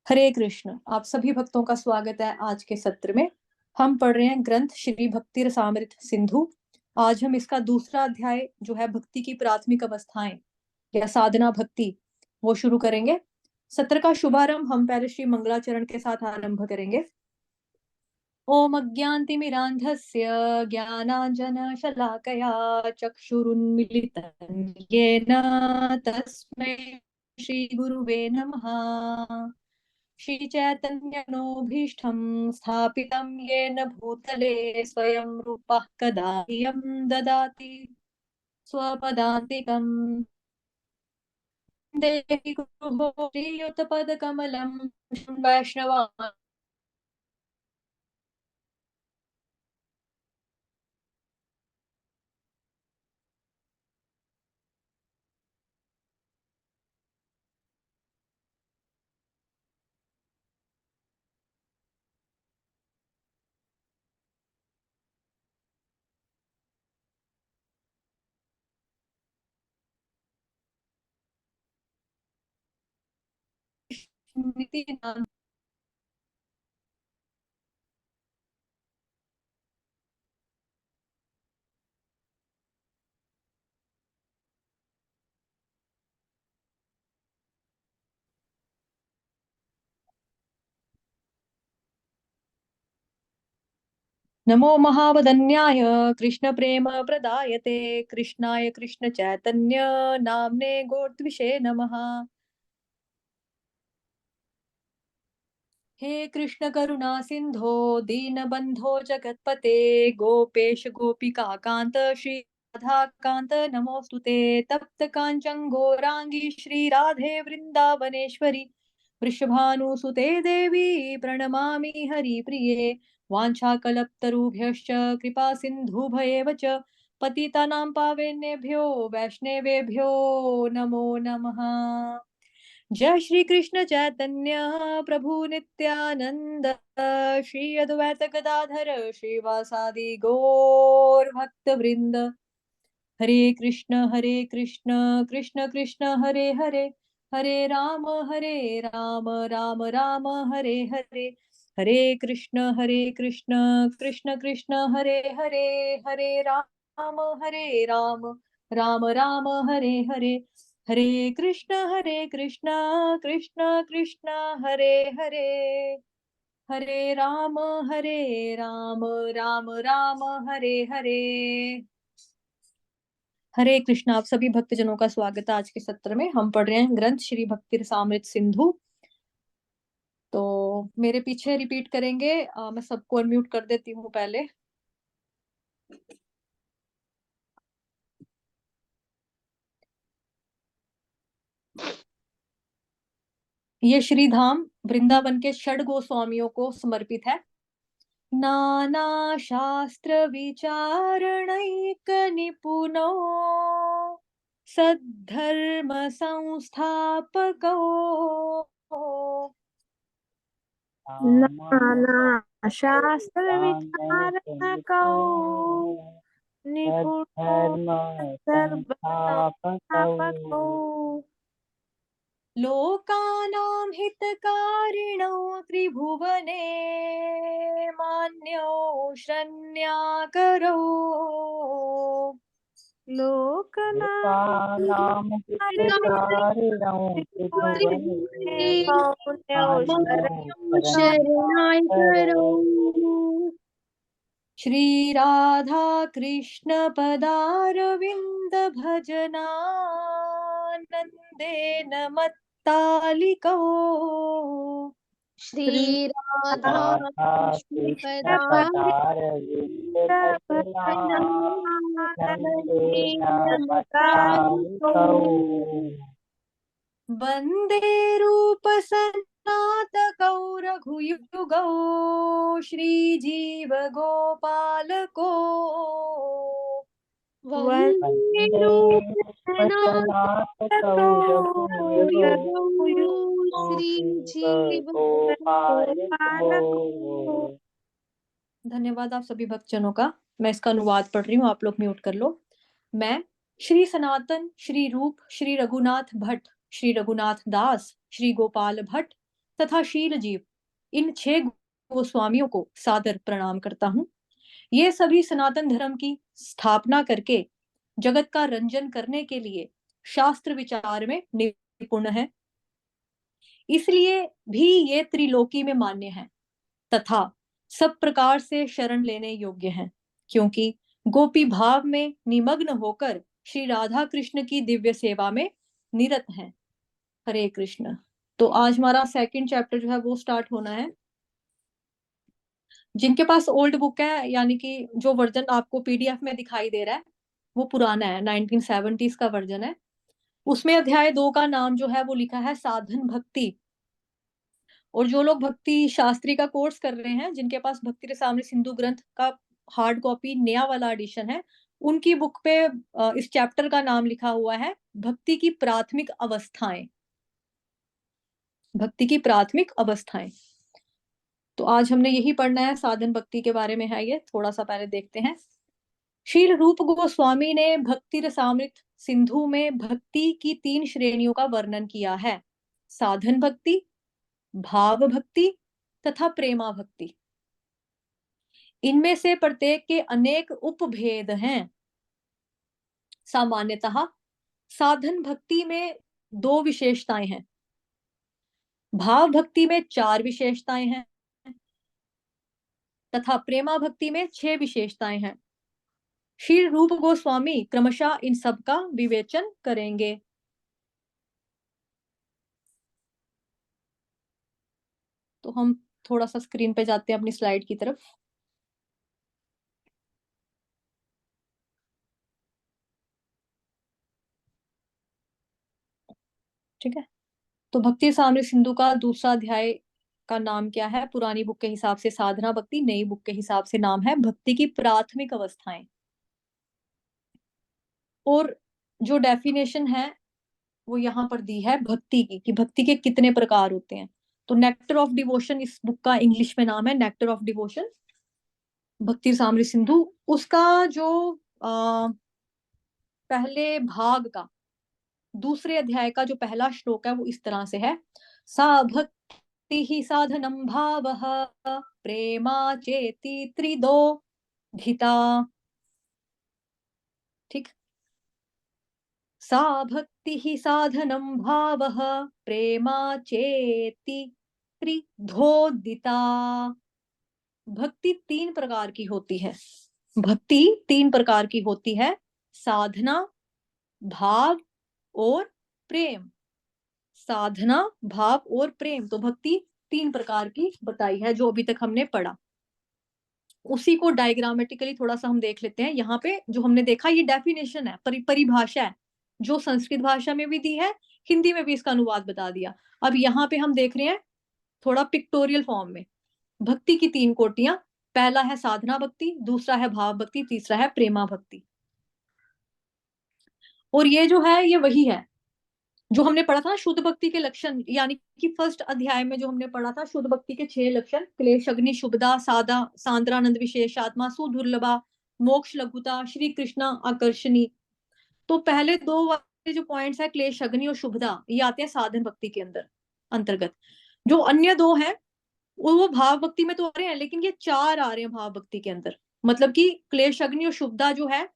हरे कृष्ण। आप सभी भक्तों का स्वागत है आज के सत्र में। हम पढ़ रहे हैं ग्रंथ श्री भक्ति रसामृत सिंधु। आज हम इसका दूसरा अध्याय जो है भक्ति की प्राथमिक अवस्थाएं या साधना भक्ति, वो शुरू करेंगे। सत्र का शुभारंभ हम पहले श्री मंगलाचरण के साथ आरंभ करेंगे। ओम अज्ञानतिमिरान्धस्य ज्ञानाञ्जनशलाकया चक्षुरुन्मीलितं येन तस्मै श्रीगुरुवे नमः। श्रीचैतन्यनोभीष्टं स्थापितं येन भूतले स्वयं रूपः कदा इयं ददाति स्वपदान्तिकम्। देहि गुरुः श्रीयुतपदकमलं वैष्णवान्। नमो महावदन्याय कृष्ण प्रेम प्रदायते कृष्णाय कृष्ण चैतन्य नामने गोत्विषे नमः। हे कृष्ण करुणा सिंधो दीनबंधो जगतपते गोपेश गोपिका कांत श्री राधा कांत नमोस्तुते। तप्त कांचन गौरांगी श्री राधे वृंदावनेश्वरी वृषभानुसुते देवी प्रणमामि हरिप्रिये। वाञ्छाकल्पतरुभ्यश्च कृपा सिन्धुभयेव च पतितानां पावनेभ्यो वैष्णवेभ्यो नमो नमः। जय श्री कृष्ण चैतन्य प्रभु नित्यानंद श्री अद्वैत गदाधर श्रीवासादि गौर भक्त वृंद। हरे कृष्ण कृष्ण कृष्ण हरे हरे हरे राम राम राम हरे हरे। हरे कृष्ण कृष्ण कृष्ण हरे हरे हरे राम राम राम हरे हरे। हरे कृष्ण कृष्ण कृष्ण हरे हरे हरे राम राम राम हरे हरे। हरे कृष्ण। आप सभी भक्तजनों का स्वागत है आज के सत्र में। हम पढ़ रहे हैं ग्रंथ श्री भक्ति रसामृत सिंधु। तो मेरे पीछे रिपीट करेंगे। मैं सबको अनम्यूट कर देती हूँ पहले। ये श्री धाम वृंदावन के षड गोस्वामियों को समर्पित है। नाना शास्त्र विचारणैक निपुनो सद्धर्म संस्थापको नाना शास्त्र विचारको निपुणो सर्व संस्थापको लोकानां हितकारिणो त्रिभुवने मान्यो शरण्याकरो लोकनां हितकारिणो त्रिभुवने मौल्यो शरणाय करो। श्री राधा कृष्ण पदारविंद भजनानंदेन मत्तालिको श्री राधा कृष्ण वंदे रूप सन्नाथ रघुयुगौ श्रीजीव गोपालको वंदे श्री जीव गोपालको। धन्यवाद आप सभी भक्तजनों का। मैं इसका अनुवाद पढ़ रही हूँ, आप लोग म्यूट कर लो। मैं श्री सनातन श्री रूप श्री रघुनाथ भट्ट श्री रघुनाथ दास, श्री गोपाल भट्ट तथा शील जीव, इन 6 गोस्वामियों को सादर प्रणाम करता हूँ। ये सभी सनातन धर्म की स्थापना करके जगत का रंजन करने के लिए शास्त्र विचार में निपुण है, इसलिए भी ये त्रिलोकी में मान्य है तथा सब प्रकार से शरण लेने योग्य हैं, क्योंकि गोपी भाव में निमग्न होकर श्री राधा कृष्ण की दिव्य सेवा में निरत हैं। हरे कृष्ण। तो आज हमारा सेकंड चैप्टर जो है वो स्टार्ट होना है। जिनके पास ओल्ड बुक है, यानी कि जो वर्जन आपको पीडीएफ में दिखाई दे रहा है वो पुराना है, 1970s का वर्जन है। उसमें अध्याय 2 का नाम जो है वो लिखा है साधन भक्ति। और जो लोग भक्ति शास्त्री का कोर्स कर रहे हैं, जिनके पास भक्ति रसामृत सिंधु ग्रंथ का हार्ड कॉपी नया वाला एडिशन है, उनकी बुक पे इस चैप्टर का नाम लिखा हुआ है भक्ति की प्राथमिक अवस्थाएं। भक्ति की प्राथमिक अवस्थाएं। तो आज हमने यही पढ़ना है, साधन भक्ति के बारे में है ये। थोड़ा सा पहले देखते हैं। श्रील रूप गोस्वामी ने भक्ति रसामृत सिंधु में भक्ति की 3 श्रेणियों का वर्णन किया है, साधन भक्ति, भाव भक्ति तथा प्रेमा भक्ति। इनमें से प्रत्येक के अनेक उपभेद हैं। सामान्यतः साधन भक्ति में 2 विशेषताएं हैं, भाव भक्ति में 4 विशेषताएं हैं तथा प्रेमा भक्ति में 6 विशेषताएं हैं। श्री रूप गोस्वामी क्रमशः इन सब का विवेचन करेंगे। तो हम थोड़ा सा स्क्रीन पे जाते हैं अपनी स्लाइड की तरफ। ठीक है। तो भक्ति रसामृत सिंधु का दूसरा अध्याय का नाम क्या है? पुरानी बुक के हिसाब से साधना भक्ति, नई बुक के हिसाब से नाम है भक्ति की प्राथमिक अवस्थाएं। और जो डेफिनेशन है वो यहाँ पर दी है भक्ति की, कि भक्ति के कितने प्रकार होते हैं। तो नेक्टर ऑफ डिवोशन इस बुक का इंग्लिश में नाम है, नेक्टर ऑफ डिवोशन भक्ति रसामृत सिंधु। उसका जो पहले भाग का दूसरे अध्याय का जो पहला श्लोक है वो इस तरह से है, सा भक्ति ही साधनम भावः प्रेमा चेति त्रिदो धिता। ठीक, सा भक्ति ही साधनम भावः प्रेमा चेति त्रिधोदिता। भक्ति 3 प्रकार की होती है। भक्ति 3 प्रकार की होती है, साधना, भाव और प्रेम। साधना, भाव और प्रेम। तो भक्ति 3 प्रकार की बताई है जो अभी तक हमने पढ़ा। उसी को डायग्रामेटिकली थोड़ा सा हम देख लेते हैं। यहाँ पे जो हमने देखा ये डेफिनेशन है, परिभाषा है, जो संस्कृत भाषा में भी दी है, हिंदी में भी इसका अनुवाद बता दिया। अब यहाँ पे हम देख रहे हैं थोड़ा पिक्टोरियल फॉर्म में भक्ति की 3 कोटियां। पहला है साधना भक्ति, दूसरा है भाव भक्ति, तीसरा है प्रेमा भक्ति। और ये जो है ये वही है जो हमने पढ़ा था ना, शुद्ध भक्ति के लक्षण, यानी कि फर्स्ट अध्याय में जो हमने पढ़ा था शुद्ध भक्ति के 6 लक्षण, क्लेश अग्नि शुभदा, सादा सांद्रानंद विशेषात्मा, सुदुर्लभा, मोक्ष लघुता, श्री कृष्णा आकर्षणी। तो पहले 2 वाले जो पॉइंट्स है क्लेश अग्नि और शुभदा, ये आते हैं साधन भक्ति के अंतर्गत। जो अन्य 2 हैं वो भाव भक्ति में तो आ रहे हैं, लेकिन ये 4 आ रहे हैं भाव भक्ति के अंदर। मतलब कि क्लेश अग्नि और शुभदा जो है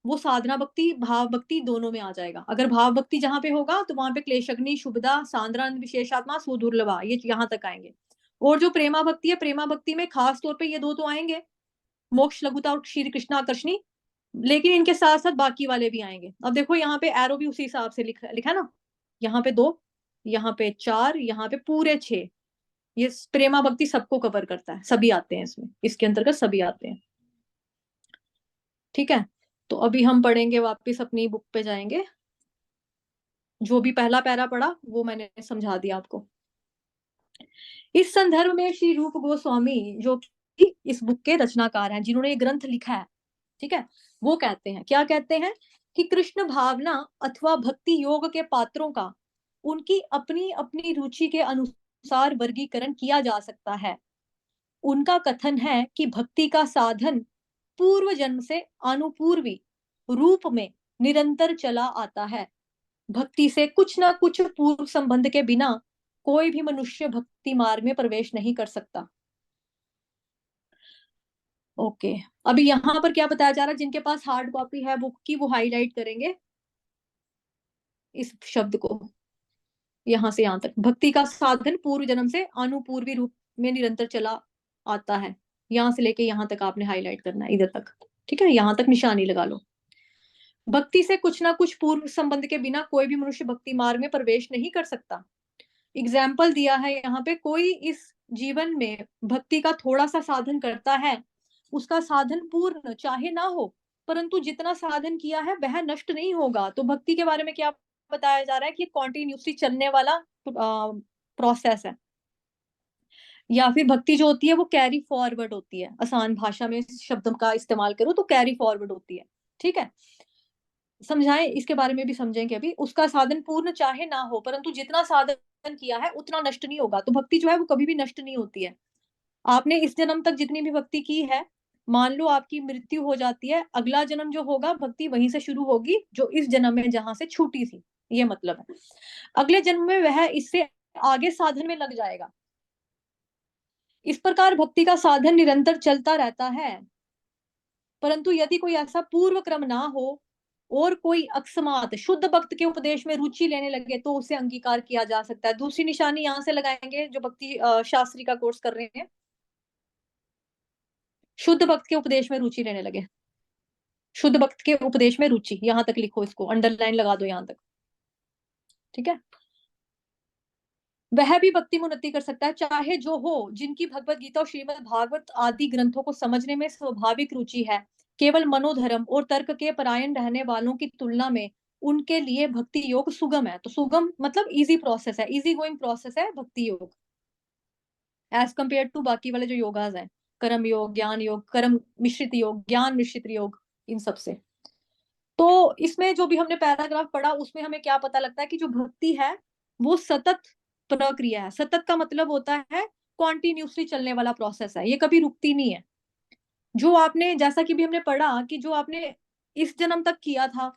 वो साधना भक्ति भाव भक्ति दोनों में आ जाएगा। अगर भाव भक्ति जहां पे होगा तो वहां पे क्लेश अग्नि शुभदा सांद्रानंद विशेषात्मा सुदुर्लभा ये यहाँ तक आएंगे। और जो प्रेमा भक्ति है, प्रेमा भक्ति में खास तौर पे ये 2 तो आएंगे, मोक्ष लघुता और श्री कृष्ण आकर्षणी, लेकिन इनके साथ साथ बाकी वाले भी आएंगे। अब देखो यहाँ पे एरो भी उसी हिसाब से लिखा है ना, यहाँ पे 2, यहाँ पे 4, यहाँ पे पूरे 6। ये प्रेमा भक्ति सबको कवर करता है, सभी आते हैं इसमें, इसके अंतर्गत सभी आते हैं। ठीक है। तो अभी हम पढ़ेंगे, वापस अपनी बुक पे जाएंगे। जो भी पहला पैरा पढ़ा वो मैंने समझा दिया आपको। इस संदर्भ में श्री रूप गोस्वामी जो कि इस बुक के रचनाकार हैं, जिन्होंने ये ग्रंथ लिखा है, ठीक है, वो कहते हैं, क्या कहते हैं कि कृष्ण भावना अथवा भक्ति योग के पात्रों का उनकी अपनी अपनी रुचि के अनुसार वर्गीकरण किया जा सकता है। उनका कथन है कि भक्ति का साधन पूर्व जन्म से अनुपूर्वी रूप में निरंतर चला आता है भक्ति से कुछ ना कुछ पूर्व संबंध के बिना कोई भी मनुष्य भक्ति मार्ग में प्रवेश नहीं कर सकता। ओके, अभी यहाँ पर क्या बताया जा रहा है, जिनके पास हार्ड कॉपी है बुक की वो हाईलाइट करेंगे इस शब्द को, यहां से यहां तक। भक्ति का साधन पूर्व जन्म से अनुपूर्वी रूप में निरंतर चला आता है, यहां से लेके यहां तक आपने हाईलाइट करना है, इधर तक, ठीक है, यहां तक निशानी लगा लो। भक्ति से कुछ ना कुछ पूर्व संबंध के बिना कोई भी मनुष्य भक्ति मार्ग में प्रवेश नहीं कर सकता। एग्जाम्पल दिया है यहाँ पे, कोई इस जीवन में भक्ति का थोड़ा सा साधन करता है, उसका साधन पूर्ण चाहे ना हो, परंतु जितना साधन किया है वह नष्ट नहीं होगा। तो भक्ति के बारे में क्या बताया जा रहा है कि कॉन्टिन्यूसली चलने वाला प्रोसेस है, या फिर भक्ति जो होती है वो कैरी फॉरवर्ड होती है, आसान भाषा में शब्द का इस्तेमाल करो तो कैरी फॉरवर्ड होती है, ठीक है। समझाएं, इसके बारे में भी समझेंगे अभी। उसका साधन पूर्ण चाहे ना हो, परंतु जितना साधन किया है उतना नष्ट नहीं होगा। तो भक्ति जो है वो कभी भी नष्ट नहीं होती है। आपने इस जन्म तक जितनी भी भक्ति की है, मान लो आपकी मृत्यु हो जाती है, अगला जन्म जो होगा भक्ति वहीं से शुरू होगी जो इस जन्म में जहां से छूटी थी, ये मतलब है। अगले जन्म में वह इससे आगे साधन में लग जाएगा। इस प्रकार भक्ति का साधन निरंतर चलता रहता है, परंतु यदि कोई ऐसा पूर्व क्रम ना हो और कोई अकस्मात शुद्ध भक्त के उपदेश में रुचि लेने लगे तो उसे अंगीकार किया जा सकता है। दूसरी निशानी यहां से लगाएंगे जो भक्ति शास्त्री का कोर्स कर रहे हैं, शुद्ध भक्त के उपदेश में रुचि लेने लगे, शुद्ध भक्त के उपदेश में रुचि, यहां तक लिखो, इसको अंडरलाइन लगा दो यहां तक, ठीक है। वह भी भक्ति में उन्नति कर सकता है, चाहे जो हो, जिनकी भगवत गीता और श्रीमद् भागवत आदि ग्रंथों को समझने में स्वाभाविक रुचि है। केवल मनोधर्म और तर्क के परायण रहने वालों की तुलना में उनके लिए भक्ति योग सुगम है। तो सुगम मतलब इजी प्रोसेस है, इजी गोइंग प्रोसेस है भक्ति योग, एज कंपेयर टू बाकी वाले जो योगाज हैं, कर्म योग, ज्ञान योग, कर्म मिश्रित योग, ज्ञान मिश्रित योग, इन सब से। तो इसमें जो भी हमने पैराग्राफ पढ़ा उसमें हमें क्या पता लगता है कि जो भक्ति है वो सतत प्रक्रिया है। सतत का मतलब होता है कॉन्टिन्यूसली चलने वाला प्रोसेस है, ये कभी रुकती नहीं है। जो आपने, जैसा कि भी हमने पढ़ा कि जो आपने इस जन्म तक किया था,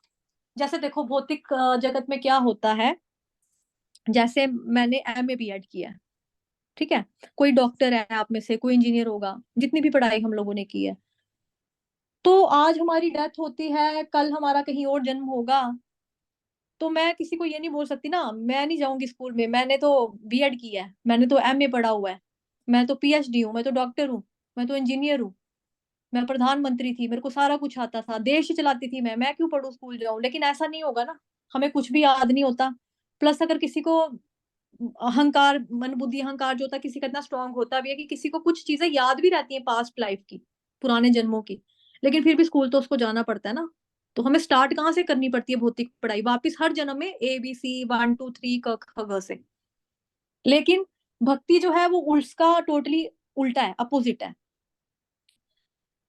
जैसे देखो भौतिक जगत में क्या होता है, जैसे मैंने MA B.Ed किया है, ठीक है, कोई डॉक्टर है आप में से, कोई इंजीनियर होगा, जितनी भी पढ़ाई हम लोगों ने की है, तो आज हमारी डेथ होती है, कल हमारा कहीं और जन्म होगा, तो मैं किसी को ये नहीं बोल सकती ना मैं नहीं जाऊंगी स्कूल में, मैंने तो B.Ed किया है, मैंने तो MA पढ़ा हुआ है, मैं तो PhD हूँ, मैं तो डॉक्टर हूँ, मैं तो इंजीनियर हूँ, मैं प्रधानमंत्री थी, मेरे को सारा कुछ आता था, देश चलाती थी मैं क्यों पढ़ूं, स्कूल जाऊं। लेकिन ऐसा नहीं होगा ना, हमें कुछ भी याद नहीं होता। प्लस अगर किसी को अहंकार, मन बुद्धि अहंकार जो होता है किसी का इतना स्ट्रांग होता भी है कि किसी को कुछ चीजें याद भी रहती हैं पास्ट लाइफ की, पुराने जन्मों की, लेकिन फिर भी स्कूल तो उसको जाना पड़ता है ना। तो हमें स्टार्ट कहाँ से करनी पड़ती है भौतिक पढ़ाई, वापिस हर जन्म में ABC 1 2 3 क ख ग से। लेकिन भक्ति जो है वो उसका टोटली उल्टा है, अपोजिट है।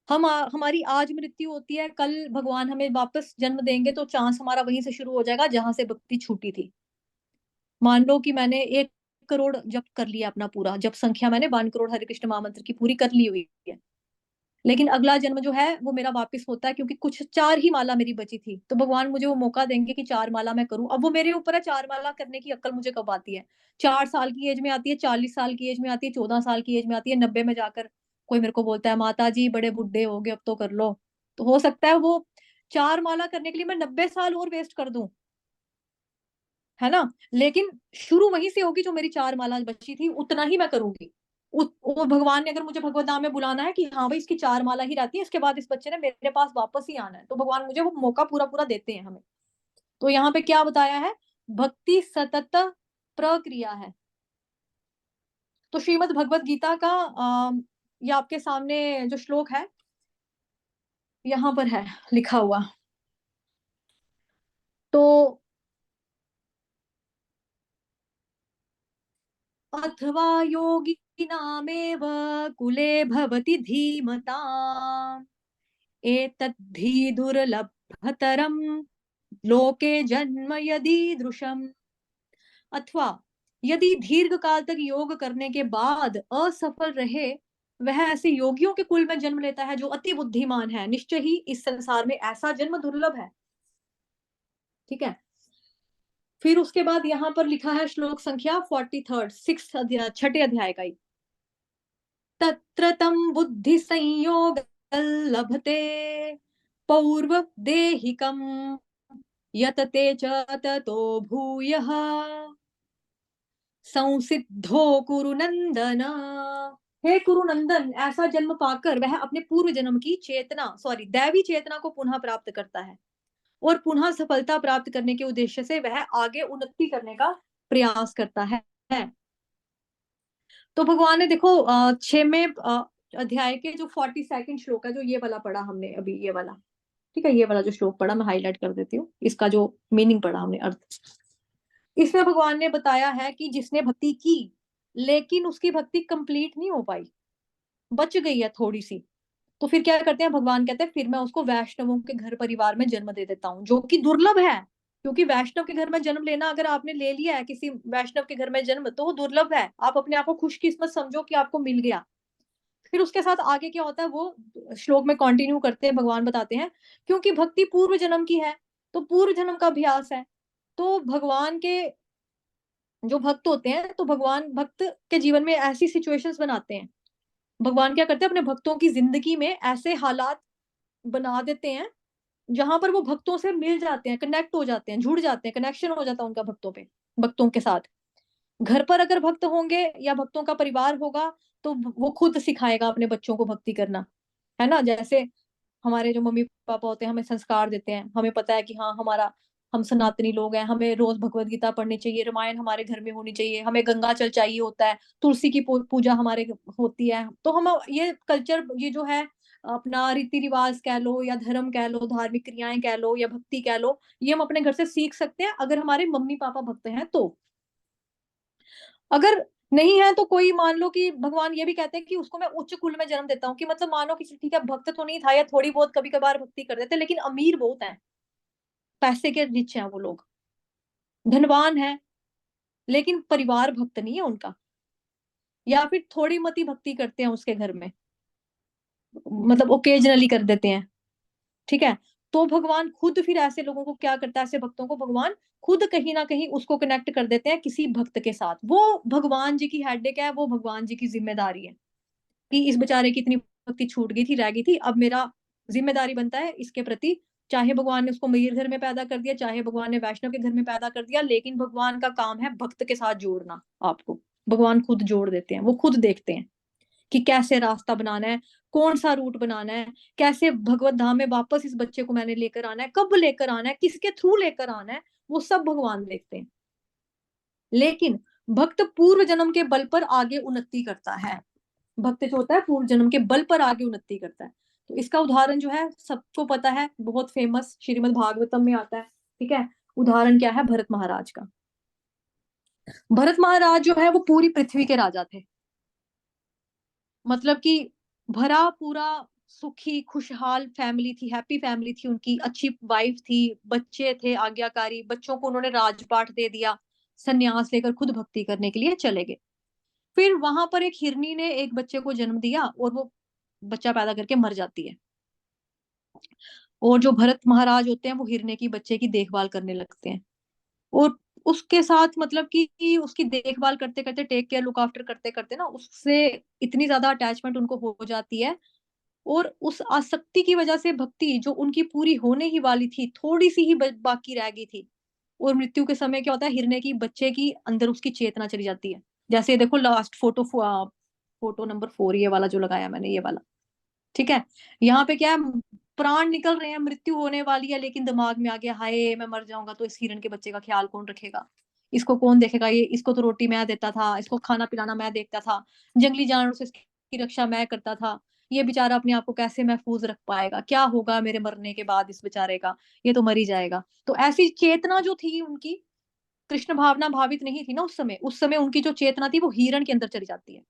हमारी आज मृत्यु होती है, कल भगवान हमें वापस जन्म देंगे तो चांस हमारा वहीं से शुरू हो जाएगा जहां से भक्ति छूटी थी। मान लो कि मैंने 1 करोड़ जप कर लिया अपना पूरा, जप संख्या मैंने 1 करोड़ हरे कृष्ण महामंत्र की पूरी कर ली हुई है, लेकिन अगला जन्म जो है वो मेरा वापस होता है क्योंकि कुछ 4 ही माला मेरी बची थी, तो भगवान मुझे वो मौका देंगे कि 4 माला मैं करूं। अब वो मेरे ऊपर है, 4 माला करने की अक्ल मुझे कब आती है, 4 साल की एज में आती है, 40 साल की एज में आती है, 14 साल की एज में आती है, 90 में जाकर कोई मेरे को बोलता है माता जी बड़े बुढ़े हो गए अब तो कर लो। तो हो सकता है वो 4 माला करने के लिए मैं 90 साल और वेस्ट कर दूं, है ना। लेकिन शुरू वहीं से होगी, जो मेरी 4 माला बची थी उतना ही मैं करूंगी। वो भगवान ने अगर मुझे भगवत धाम में बुलाना है कि हाँ भाई इसकी 4 माला ही रहती है, इसके बाद इस बच्चे ने मेरे पास वापस ही आना है, तो भगवान मुझे वो मौका पूरा पूरा देते हैं हमें। तो यहाँ पे क्या बताया है, भक्ति सतत प्रक्रिया है। तो श्रीमद् भगवत गीता का ये आपके सामने जो श्लोक है यहाँ पर है लिखा हुआ। तो अथवा योगिनामेव कुले भवति धीमता एतद्धि दुर्लभतरम लोके जन्म यदीदृशम। अथवा यदि दीर्घ काल तक योग करने के बाद असफल रहे, वह ऐसे योगियों के कुल में जन्म लेता है जो अति बुद्धिमान है, निश्चय ही इस संसार में ऐसा जन्म दुर्लभ है, ठीक है। फिर उसके बाद यहाँ पर लिखा है श्लोक संख्या 43 छठे अध्याय का ही। तत्र तं बुद्धि संयोग लभते पौर्व देहिकम यतते च ततो भूयः संसिद्धो कुरुनंदन। हे कुरुनंदन, ऐसा जन्म पाकर वह अपने पूर्व जन्म की दैवी चेतना को पुनः प्राप्त करता है और पुनः सफलता प्राप्त करने के उद्देश्य से वह आगे उन्नति करने का प्रयास करता है। तो भगवान ने देखो 6वें अध्याय के जो 42 श्लोक है, जो ये वाला पढ़ा हमने अभी, ये वाला, ठीक है, ये वाला जो श्लोक पढ़ा मैं हाईलाइट कर देती हूँ, इसका जो मीनिंग पढ़ा हमने, अर्थ। इसमें भगवान ने बताया है कि जिसने भक्ति की लेकिन उसकी भक्ति कंप्लीट नहीं हो पाई, बच गई है थोड़ी सी, तो फिर क्या करते हैं भगवान, कहते हैं फिर मैं उसको वैष्णवों के घर परिवार में जन्म दे देता हूँ, जो कि दुर्लभ है। क्योंकि वैष्णव के घर में जन्म लेना, अगर आपने ले लिया है किसी वैष्णव के घर में जन्म, तो वो दुर्लभ है। आप अपने आप को खुशकिस्मत समझो कि आपको मिल गया। फिर उसके साथ आगे क्या होता है वो श्लोक में कंटिन्यू करते हैं, भगवान बताते हैं क्योंकि भक्ति पूर्व जन्म की है, तो पूर्व जन्म का अभ्यास है। तो भगवान के जो भक्त होते हैं, तो भगवान भक्त के जीवन में ऐसी सिचुएशंस बनाते हैं। भगवान क्या करते हैं, अपने भक्तों की जिंदगी में ऐसे हालात बना देते हैं जहां पर वो भक्तों से मिल जाते हैं, कनेक्ट हो जाते हैं, जुड़ जाते हैं, कनेक्शन हो जाता है उनका भक्तों के साथ। घर पर अगर भक्त होंगे या भक्तों का परिवार होगा, तो वो खुद सिखाएगा अपने बच्चों को भक्ति करना, है ना। जैसे हमारे जो मम्मी पापा होते हैं हमें संस्कार देते हैं, हमें पता है कि हाँ हम सनातनी लोग हैं, हमें रोज भगवत गीता पढ़नी चाहिए, रामायण हमारे घर में होनी चाहिए, हमें गंगा जल चाहिए होता है, तुलसी की पूजा हमारे होती है। तो हम ये कल्चर, ये जो है अपना रीति रिवाज कह लो या धर्म कह लो, धार्मिक क्रियाएं कह लो या भक्ति कह लो, ये हम अपने घर से सीख सकते हैं अगर हमारे मम्मी पापा भक्त हैं तो। अगर नहीं है तो कोई, मान लो कि भगवान ये भी कहते हैं कि उसको मैं उच्च कुल में जन्म देता हूँ, कि मतलब मानो किसी, ठीक है भक्त तो नहीं था या थोड़ी बहुत कभी कभार भक्ति कर देते, लेकिन अमीर बहुत है, पैसे के रिच हैं वो लोग, धनवान है, लेकिन परिवार भक्त नहीं है उनका, या फिर थोड़ी मती भक्ति करते हैं उसके घर में, मतलब ओकेजनली कर देते हैं, ठीक है। तो भगवान खुद फिर ऐसे लोगों को क्या करता है, ऐसे भक्तों को भगवान खुद कहीं ना कहीं उसको कनेक्ट कर देते हैं किसी भक्त के साथ। वो भगवान जी की हेडेक है, वो भगवान जी की जिम्मेदारी है कि इस बेचारे की इतनी भक्ति छूट गई थी, रह गई थी, अब मेरा जिम्मेदारी बनता है इसके प्रति। चाहे भगवान ने उसको मयूर घर में पैदा कर दिया, चाहे भगवान ने वैष्णव के घर में पैदा कर दिया, लेकिन भगवान का काम है भक्त के साथ जोड़ना आपको। भगवान खुद जोड़ देते हैं, वो खुद देखते हैं कि कैसे रास्ता बनाना है, कौन सा रूट बनाना है, कैसे भगवत धाम में वापस इस बच्चे को मैंने लेकर आना है, कब लेकर आना है, किसके थ्रू लेकर आना है, वो सब भगवान देखते हैं। लेकिन भक्त पूर्व जन्म के बल पर आगे उन्नति करता है। भक्त जो होता है पूर्व जन्म के बल पर आगे उन्नति करता है। तो इसका उदाहरण जो है सबको पता है, बहुत फेमस, श्रीमद् भागवतम में आता है, ठीक है। उदाहरण क्या है, भरत महाराज का। भरत महाराज जो है वो पूरी पृथ्वी के राजा थे, मतलब कि भरा पूरा सुखी खुशहाल फैमिली थी, हैप्पी फैमिली थी उनकी, अच्छी वाइफ थी, बच्चे थे आज्ञाकारी, बच्चों को उन्होंने राजपाट दे दिया, सन्यास लेकर खुद भक्ति करने के लिए चले गए। फिर वहां पर एक हिरनी ने एक बच्चे को जन्म दिया और वो बच्चा पैदा करके मर जाती है। और जो भरत महाराज होते हैं वो हिरने की बच्चे की देखभाल करने लगते हैं, और उसके साथ मतलब कि उसकी देखभाल करते करते, टेक केयर, लुक आफ्टर करते करते ना, उससे इतनी ज्यादा अटैचमेंट उनको हो जाती है। और उस आसक्ति की वजह से भक्ति जो उनकी पूरी होने ही वाली थी, थोड़ी सी ही बाकी रह गई थी। और मृत्यु के समय क्या होता है, हिरने की बच्चे की अंदर उसकी चेतना चली जाती है। जैसे देखो लास्ट फोटो नंबर 4, ये वाला जो लगाया मैंने, ये वाला, ठीक है। यहाँ पे क्या है, प्राण निकल रहे हैं, मृत्यु होने वाली है, लेकिन दिमाग में आ गया, हाय मैं मर जाऊंगा तो इस हिरण के बच्चे का ख्याल कौन रखेगा, इसको कौन देखेगा, ये इसको तो रोटी मैं देता था, इसको खाना पिलाना मैं देखता था, जंगली जानवरों से इसकी रक्षा मैं करता था, ये बेचारा अपने आप को कैसे महफूज रख पाएगा, क्या होगा मेरे मरने के बाद इस बेचारे का, ये तो मर ही जाएगा। तो ऐसी चेतना जो थी उनकी, कृष्ण भावना भावित नहीं थी ना उस समय उनकी जो चेतना थी वो हिरण के अंदर चली जाती है।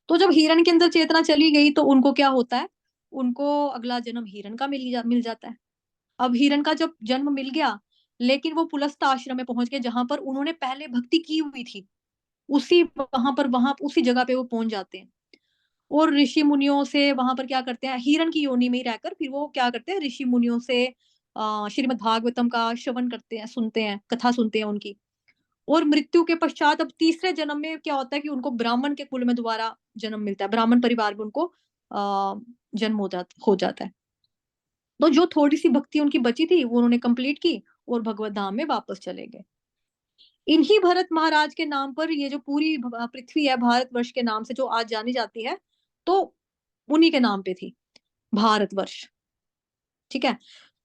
तो जब हिरण के अंदर चेतना चली गई तो उनको क्या होता है, उनको अगला जन्म हिरण का मिल जाता है। अब हिरण का जब जन्म मिल गया, लेकिन वो पुलस्त आश्रम में पहुंच गए जहां पर उन्होंने पहले भक्ति की हुई थी, उसी वहां उसी जगह पे वो पहुंच जाते हैं। और ऋषि मुनियों से वहां पर क्या करते हैं, हिरण की योनि में ही रहकर फिर वो क्या करते हैं, ऋषि मुनियों से श्रीमद् भागवतम का श्रवण करते हैं, सुनते हैं, कथा सुनते हैं उनकी। और मृत्यु के पश्चात अब तीसरे जन्म में क्या होता है कि उनको ब्राह्मण के कुल में दोबारा जन्म मिलता है, ब्राह्मण परिवार में उनको जन्म हो जाता है। तो जो थोड़ी सी भक्ति उनकी बची थी वो उन्होंने कंप्लीट की और भगवत धाम में वापस चले गए। इन्हीं भरत महाराज के नाम पर ये जो पूरी पृथ्वी है भारतवर्ष के नाम से जो आज जानी जाती है, तो उन्हीं के नाम पे थी भारतवर्ष। ठीक है,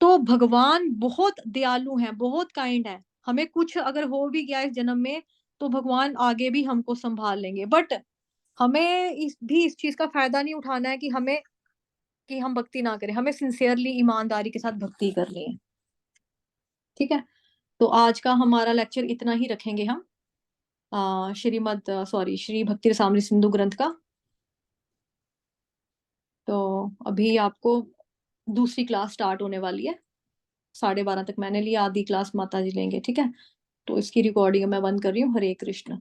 तो भगवान बहुत दयालु हैं, बहुत काइंड है। हमें कुछ अगर हो भी गया इस जन्म में तो भगवान आगे भी हमको संभाल लेंगे, बट हमें इस चीज का फायदा नहीं उठाना है कि हम भक्ति ना करें। हमें सिंसियरली ईमानदारी के साथ भक्ति करनी है। ठीक है, तो आज का हमारा लेक्चर इतना ही रखेंगे हम श्री भक्ति रसामृत सिंधु ग्रंथ का। तो अभी आपको दूसरी क्लास स्टार्ट होने वाली है, 12:30 तक मैंने लिया, आधी क्लास माता जी लेंगे। ठीक है, तो इसकी रिकॉर्डिंग मैं बंद कर रही हूँ। हरे कृष्ण।